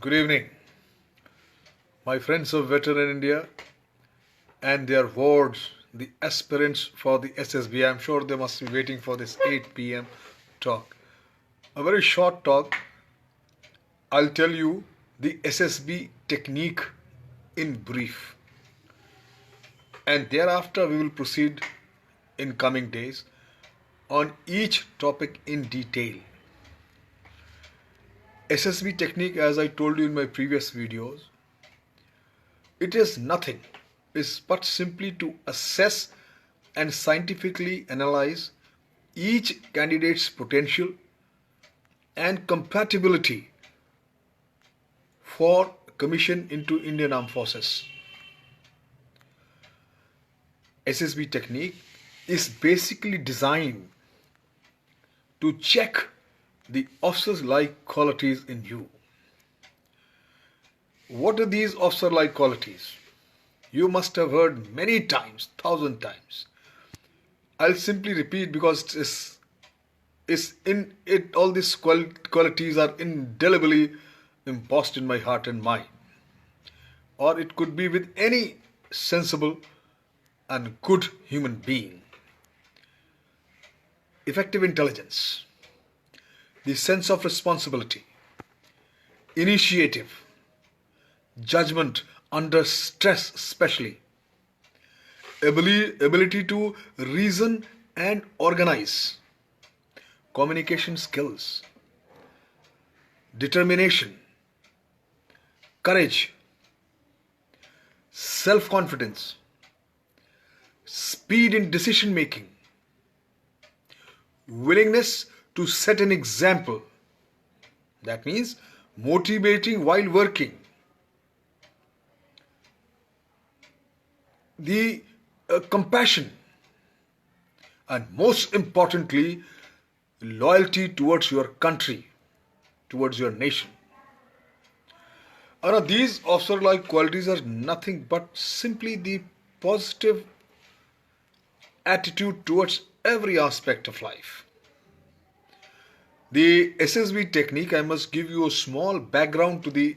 Good evening, my friends of Veteran India and their wards, the aspirants for the SSB. I'm sure they must be waiting for this 8 p.m. talk. A very short talk. I'll tell you the SSB technique in brief, and thereafter we will proceed in coming days on each topic in detail. SSB technique, as I told you in my previous videos, it is nothing, is but simply to assess and scientifically analyze each candidate's potential and compatibility for commission into Indian Armed Forces. SSB technique is basically designed to check the officer-like qualities in you. What are these officer-like qualities? You must have heard many times, 1,000 times. I'll simply repeat because all these qualities are indelibly impressed in my heart and mind. Or it could be with any sensible and good human being. Effective intelligence, the sense of responsibility, initiative, judgment under stress especially, ability to reason and organize, communication skills, determination, courage, self-confidence, speed in decision making, willingness to set an example. That means motivating while working. The compassion, and most importantly, loyalty towards your country, towards your nation. These officer-like qualities are nothing but simply the positive attitude towards every aspect of life. The SSB technique, I must give you a small background to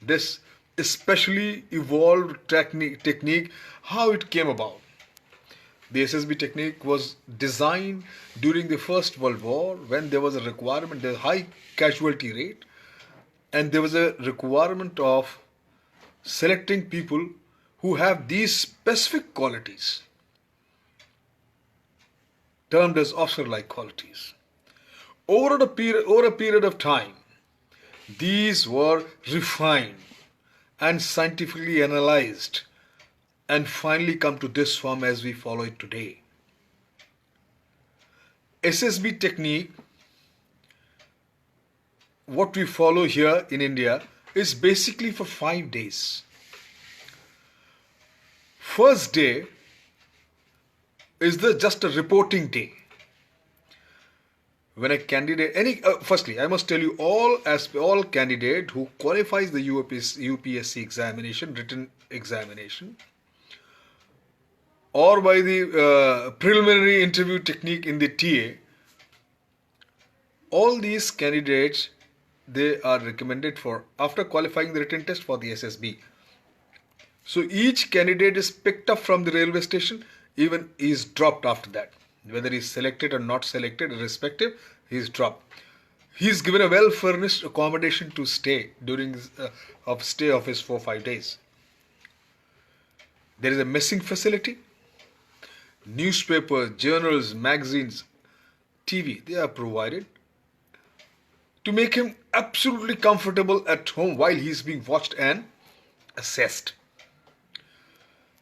this especially evolved technique, how it came about. The SSB technique was designed during the First World War when there was a requirement, the high casualty rate, and there was a requirement of selecting people who have these specific qualities, termed as officer-like qualities. Over a period of time, these were refined and scientifically analyzed and finally come to this form as we follow it today. SSB technique, what we follow here in India, is basically for 5 days. First day is just a reporting day. When a candidate, firstly, I must tell you, all candidate who qualifies the UPSC examination, written examination, or by the preliminary interview technique in the TA, all these candidates, they are recommended for, after qualifying the written test, for the SSB. So each candidate is picked up from the railway station, even he is dropped after that. Whether he is selected or not selected, irrespective, he is dropped. He is given a well-furnished accommodation to stay during stay of his 4-5 days. There is a messing facility. Newspapers, journals, magazines, TV, they are provided to make him absolutely comfortable at home while he is being watched and assessed.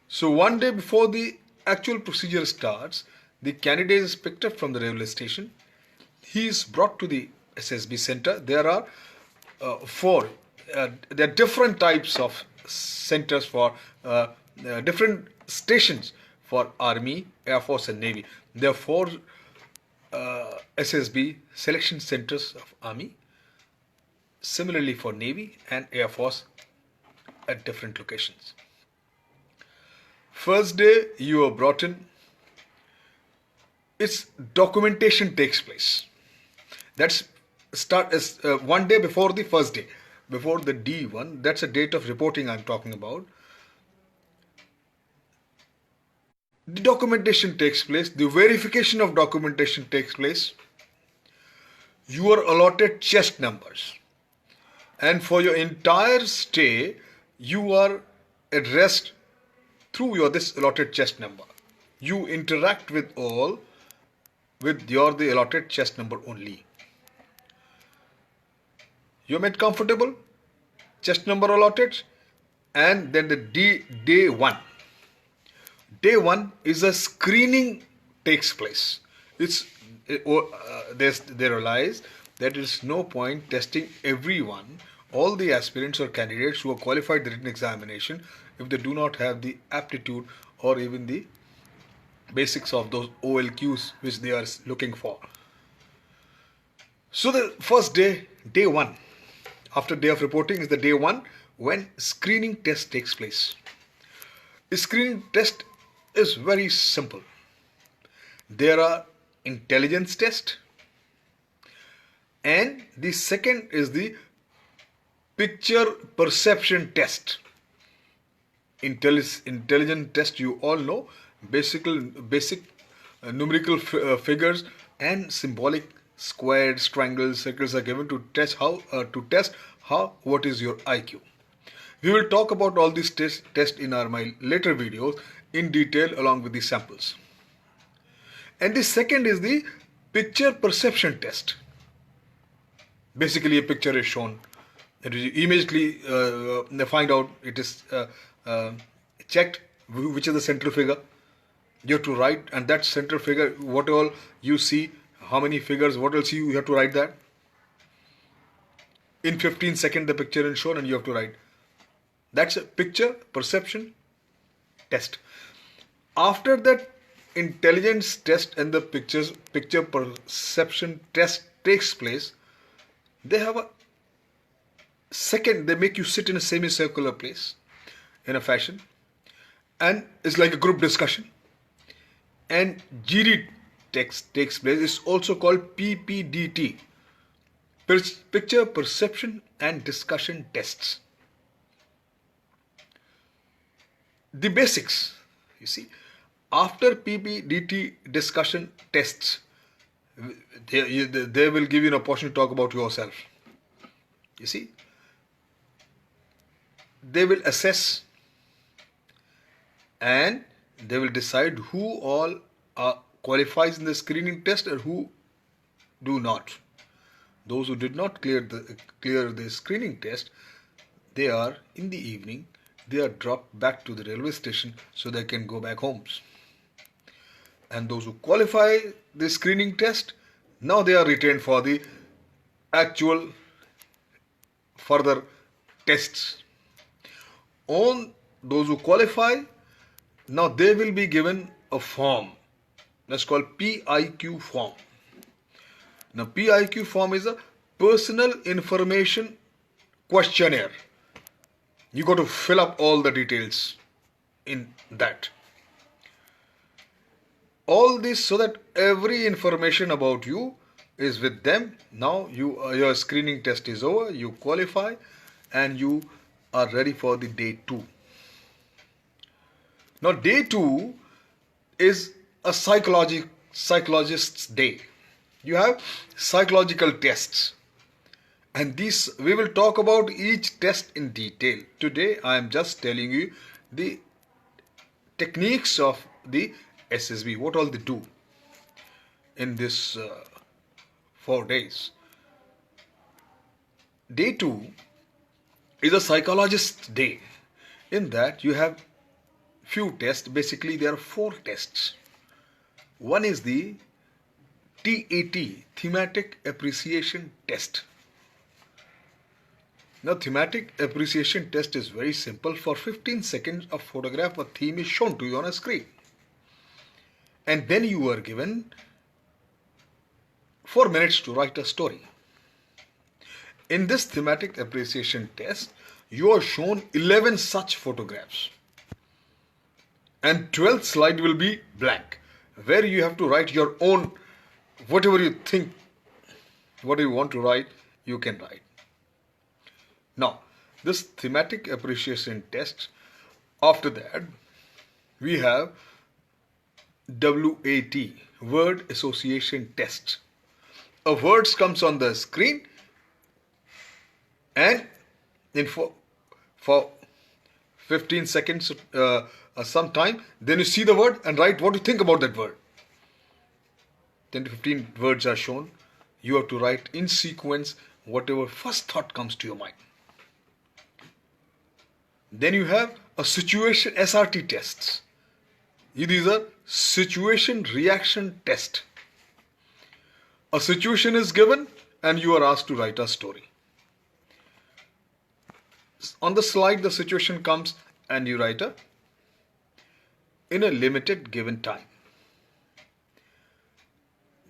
So one day before the actual procedure starts, the candidate is picked up from the railway station. He is brought to the SSB center. There are there are different types of centers for different stations for Army, Air Force and Navy. There are 4 SSB selection centers of Army. Similarly for Navy and Air Force at different locations. First day you are brought in. Its documentation takes place. That's start as one day before the first day. before the D1, that's a date of reporting I'm talking about, the documentation takes place, the verification of documentation takes place. You are allotted chest numbers, and for your entire stay, you are addressed through your this allotted chest number. You interact with all with your the allotted chest number only. You're made comfortable, chest number allotted, and then the day one. Day one is a screening takes place. They realize that there is no point testing everyone, all the aspirants or candidates who are qualified the written examination, if they do not have the aptitude or even the basics of those OLQs which they are looking for. So the first day, day one, after day of reporting is the day one when screening test takes place. The screening test is very simple. There are intelligence test, and the second is the picture perception test. Intelligence test, you all know, basic numerical figures and symbolic squares, triangles, circles are given to test what is your IQ. We will talk about all these tests in my later videos in detail along with the samples. And the second is the picture perception test. Basically, a picture is shown. You immediately find out, it is checked which is the central figure. You have to write, and that central figure, what all you see, how many figures, what else you have to write that. In 15 seconds the picture is shown and you have to write. That's a picture perception test. After that intelligence test and the picture perception test takes place, they have a second, they make you sit in a semicircular place in a fashion, and it's like a group discussion. And GD takes place. It's also called PPDT, picture perception and discussion tests. The basics, you see, after PPDT discussion tests, they will give you an opportunity to talk about yourself. You see, they will assess and they will decide who all qualifies in the screening test and who do not. Those who did not clear the screening test, they are in the evening, they are dropped back to the railway station so they can go back homes. And those who qualify the screening test, now they are retained for the actual further tests. On those who qualify, now they will be given a form that's called PIQ form. Now PIQ form is a personal information questionnaire. You got to fill up all the details in that. All this so that every information about you is with them. Now your screening test is over, you qualify and you are ready for the day 2. Now day 2 is a psychologist's day. You have psychological tests, and these we will talk about each test in detail. Today I am just telling you the techniques of the SSB, what all they do in this 4 days. Day 2 is a psychologist's day. In that you have few tests. Basically there are 4 tests. One is the TAT, Thematic Appreciation Test. Now thematic appreciation test is very simple. For 15 seconds a photograph, a theme is shown to you on a screen. And then you are given 4 minutes to write a story. In this thematic appreciation test, you are shown 11 such photographs. And 12th slide will be blank, where you have to write your own, whatever you think, what you want to write, you can write. Now, this thematic appreciation test, after that, we have WAT, word association test. A word comes on the screen, and in for 15 seconds, some time, then you see the word and write what you think about that word. 10 to 15 words are shown. You have to write in sequence whatever first thought comes to your mind. Then you have a situation SRT tests. These are situation reaction test. A situation is given and you are asked to write a story. On the slide, the situation comes and you write in a limited given time.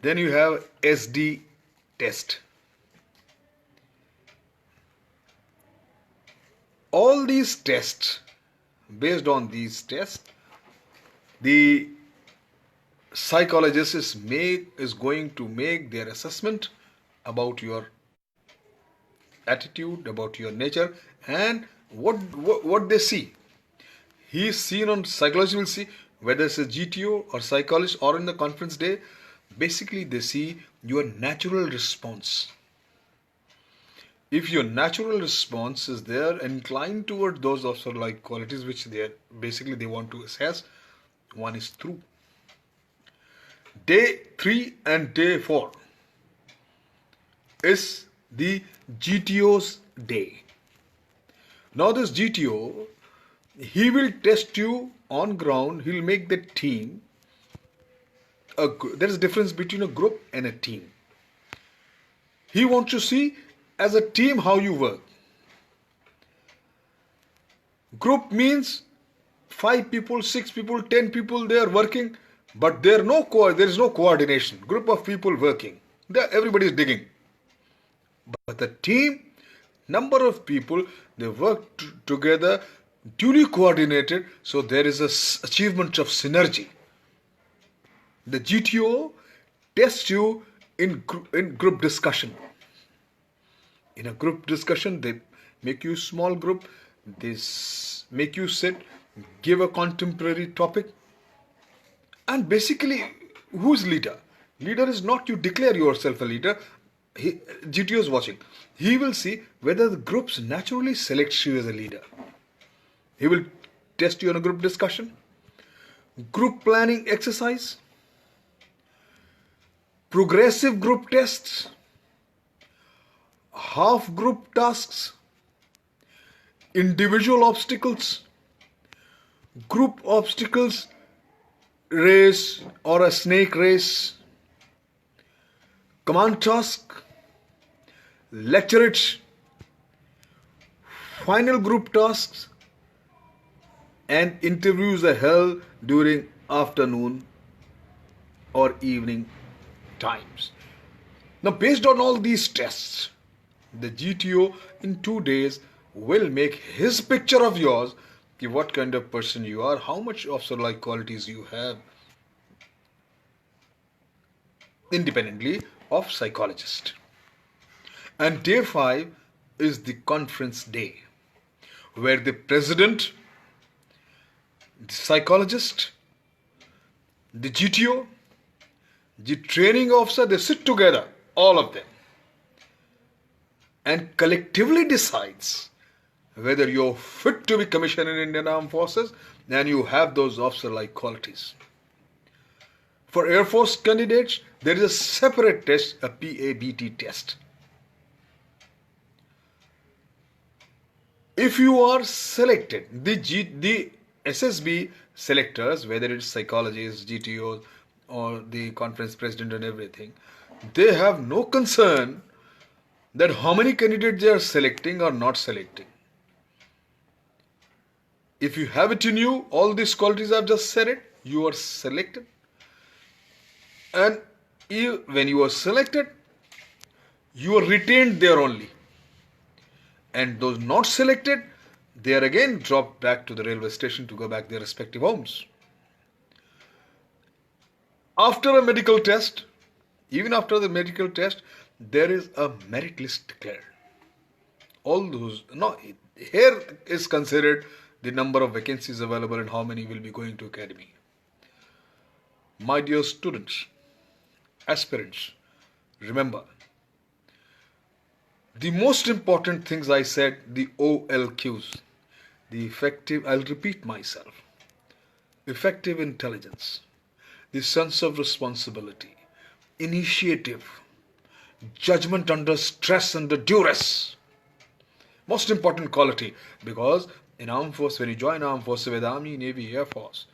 Then you have SD test. All these tests, based on these tests, the psychologist is going to make their assessment about your attitude, about your nature, and what they see. He is seen on psychology, will see whether it's a GTO or psychologist or in the conference day. Basically, they see your natural response. If your natural response is there, inclined toward those also like qualities which they want to assess, one is through. Day 3 and day 4 is the GTO's day. Now this GTO, he will test you on ground. He will make the team. There is a difference between a group and a team. He wants to see as a team how you work. Group means 5 people, 6 people, 10 people, they are working, but there is no coordination. Group of people working. Everybody is digging. But the team, number of people, they work together, duly coordinated, so there is a achievement of synergy. The GTO tests you in group discussion. In a group discussion, they make you small group, they make you sit, give a contemporary topic, and basically, who's leader? Leader is not you declare yourself a leader. GTO is watching. He will see whether the groups naturally select you as a leader. He will test you on a group discussion, group planning exercise, progressive group tests, half group tasks, individual obstacles, group obstacles, race or a snake race, command task, lecturate, final group tasks, and interviews are held during afternoon or evening times. Now, based on all these tests, the GTO in 2 days will make his picture of yours, what kind of person you are, how much officer-like qualities you have, independently of psychologist. And day 5 is the conference day, where the president, the psychologist, the GTO, the training officer, they sit together, all of them, and collectively decides whether you're fit to be commissioned in Indian Armed Forces and you have those officer-like qualities. For Air Force candidates, there is a separate test, a PABT test. If you are selected, the SSB selectors, whether it's psychologists, GTOs, or the conference president and everything, they have no concern that how many candidates they are selecting or not selecting. If you have it in you, all these qualities I've just said it, you are selected. And when you are selected, you are retained there only. And those not selected, they are again dropped back to the railway station to go back to their respective homes. After a medical test, even after the medical test, there is a merit list declared. All those, no, here is considered the number of vacancies available and how many will be going to academy. My dear students, aspirants, remember the most important things I said, the OLQs, the effective, I'll repeat myself, effective intelligence, the sense of responsibility, initiative, judgment under stress, under duress. Most important quality, because in armed force, when you join armed force with army, navy, air force,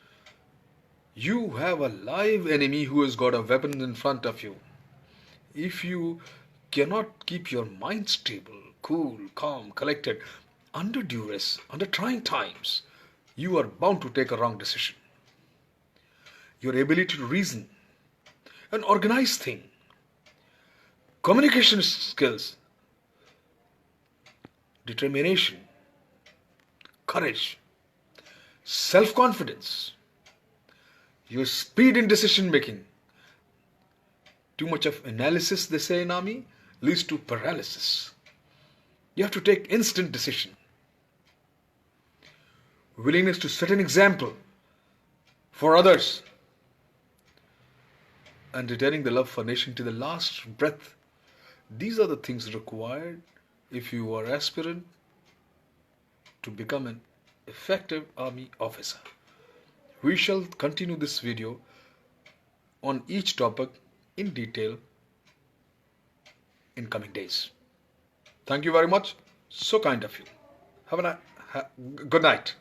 you have a live enemy who has got a weapon in front of you. If you cannot keep your mind stable, cool, calm, collected, under duress, under trying times, you are bound to take a wrong decision. Your ability to reason and organize things, communication skills, determination, courage, self-confidence, your speed in decision making. Too much of analysis, they say in army, leads to paralysis. You have to take instant decision. Willingness to set an example for others. And retaining the love for nation to the last breath. These are the things required if you are aspirant to become an effective army officer. We shall continue this video on each topic in detail in coming days. Thank you very much. So kind of you. Have a good night.